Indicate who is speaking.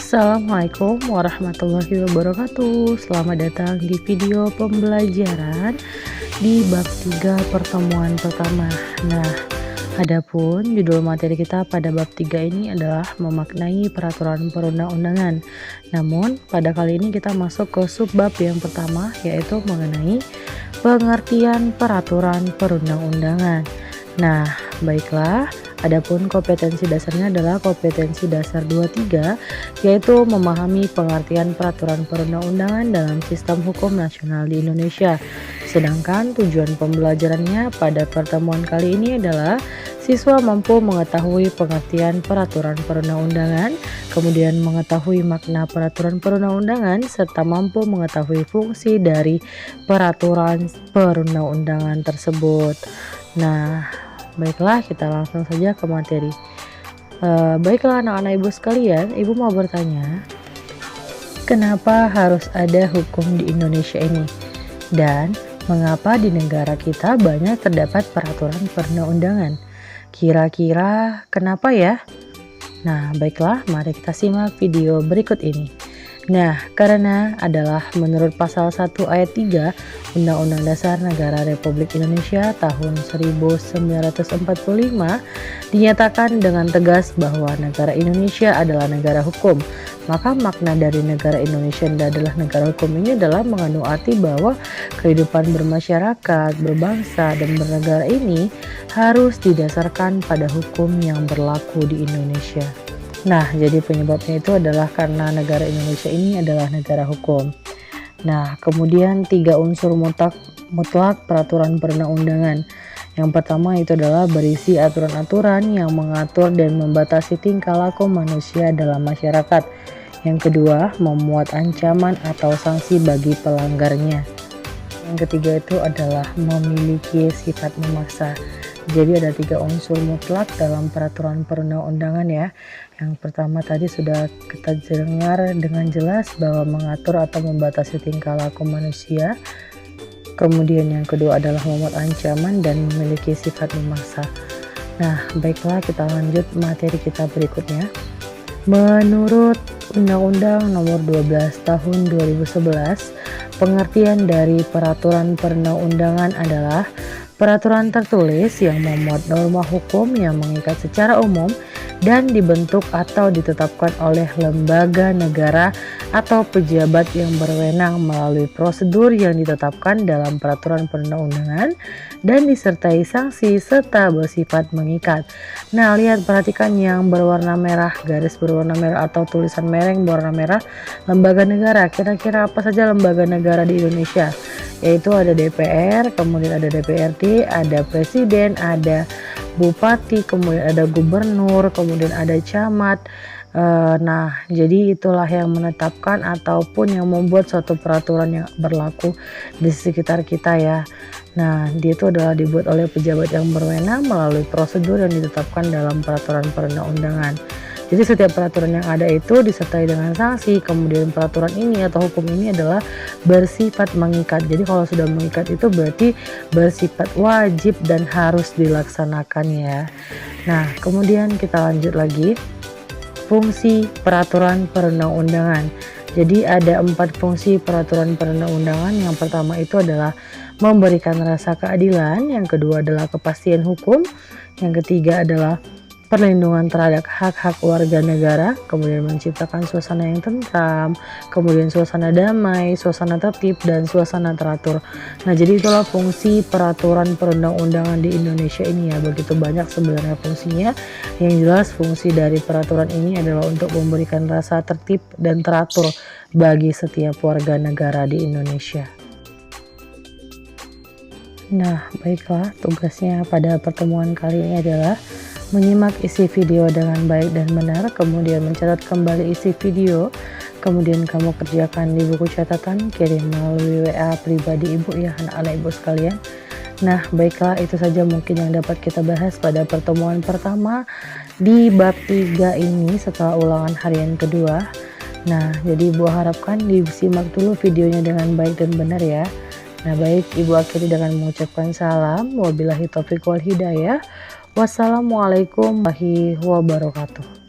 Speaker 1: Assalamualaikum warahmatullahi wabarakatuh. Selamat datang di video pembelajaran di bab 3 pertemuan pertama. Nah, adapun judul materi kita pada bab 3 ini adalah memaknai peraturan perundang-undangan. Namun, pada kali ini kita masuk ke subbab yang pertama, yaitu mengenai pengertian peraturan perundang-undangan. Nah, baiklah. Adapun kompetensi dasarnya adalah kompetensi dasar 23, yaitu memahami pengertian peraturan perundang-undangan dalam sistem hukum nasional di Indonesia. Sedangkan tujuan pembelajarannya pada pertemuan kali ini adalah siswa mampu mengetahui pengertian peraturan perundang-undangan, kemudian mengetahui makna peraturan perundang-undangan, serta mampu mengetahui fungsi dari peraturan perundang-undangan tersebut. Nah, baiklah, kita langsung saja ke materi. Baiklah anak-anak ibu sekalian, ibu mau bertanya, kenapa harus ada hukum di Indonesia ini? Dan mengapa di negara kita banyak terdapat peraturan perundang-undangan? Kira-kira kenapa ya? Nah, baiklah, mari kita simak video berikut ini. Nah, karena adalah menurut pasal 1 ayat 3 Undang-Undang Dasar Negara Republik Indonesia tahun 1945 dinyatakan dengan tegas bahwa negara Indonesia adalah negara hukum. Maka makna dari negara Indonesia adalah negara hukum ini adalah mengandung arti bahwa kehidupan bermasyarakat, berbangsa, dan bernegara ini harus didasarkan pada hukum yang berlaku di Indonesia. Nah, jadi penyebabnya itu adalah karena negara Indonesia ini adalah negara hukum. Nah, kemudian 3 unsur mutlak peraturan perundang-undangan. Yang pertama itu adalah berisi aturan-aturan yang mengatur dan membatasi tingkah laku manusia dalam masyarakat. Yang kedua, memuat ancaman atau sanksi bagi pelanggarnya. Yang ketiga itu adalah memiliki sifat memaksa. Jadi ada 3 unsur mutlak dalam peraturan perundang-undangan ya. Yang pertama tadi sudah kita dengar dengan jelas bahwa mengatur atau membatasi tingkah laku manusia. Kemudian yang kedua adalah memuat ancaman dan memiliki sifat memaksa. Nah, baiklah, kita lanjut materi kita berikutnya. Menurut Undang-Undang Nomor 12 Tahun 2011, pengertian dari peraturan perundang-undangan adalah peraturan tertulis yang memuat norma hukum yang mengikat secara umum dan dibentuk atau ditetapkan oleh lembaga negara atau pejabat yang berwenang melalui prosedur yang ditetapkan dalam peraturan perundang-undangan dan disertai sanksi serta bersifat mengikat. Nah, lihat, perhatikan yang berwarna merah, garis berwarna merah atau tulisan mereng berwarna merah, lembaga negara. Kira-kira apa saja lembaga negara di Indonesia? Yaitu ada DPR, kemudian ada DPRD, ada presiden, ada bupati, kemudian ada gubernur, kemudian ada camat. Nah, jadi itulah yang menetapkan ataupun yang membuat suatu peraturan yang berlaku di sekitar kita ya. Nah, dia itu adalah dibuat oleh pejabat yang berwenang melalui prosedur yang ditetapkan dalam peraturan perundang-undangan. Jadi setiap peraturan yang ada itu disertai dengan sanksi. Kemudian peraturan ini atau hukum ini adalah bersifat mengikat. Jadi kalau sudah mengikat itu berarti bersifat wajib dan harus dilaksanakan ya. Nah, kemudian kita lanjut lagi. Fungsi peraturan perundang-undangan. Jadi ada 4 fungsi peraturan perundang-undangan. Yang pertama itu adalah memberikan rasa keadilan, yang kedua adalah kepastian hukum, yang ketiga adalah perlindungan terhadap hak-hak warga negara, kemudian menciptakan suasana yang tentram, kemudian suasana damai, suasana tertib, dan suasana teratur. Nah, jadi itulah fungsi peraturan perundang-undangan di Indonesia ini ya. Begitu banyak sebenarnya fungsinya. Yang jelas fungsi dari peraturan ini adalah untuk memberikan rasa tertib dan teratur bagi setiap warga negara di Indonesia. Nah, baiklah, tugasnya pada pertemuan kali ini adalah menyimak isi video dengan baik dan benar, kemudian mencatat kembali isi video, kemudian kamu kerjakan di buku catatan, kirim melalui WA pribadi ibu ya anak-anak ibu sekalian. Nah, baiklah, itu saja mungkin yang dapat kita bahas pada pertemuan pertama di bab 3 ini setelah ulangan harian kedua. Nah, jadi ibu harapkan disimak dulu videonya dengan baik dan benar ya. Nah, baik, ibu akhiri dengan mengucapkan salam. Wabillahi taufiq wal hidayah. Wassalamualaikum warahmatullahi wabarakatuh.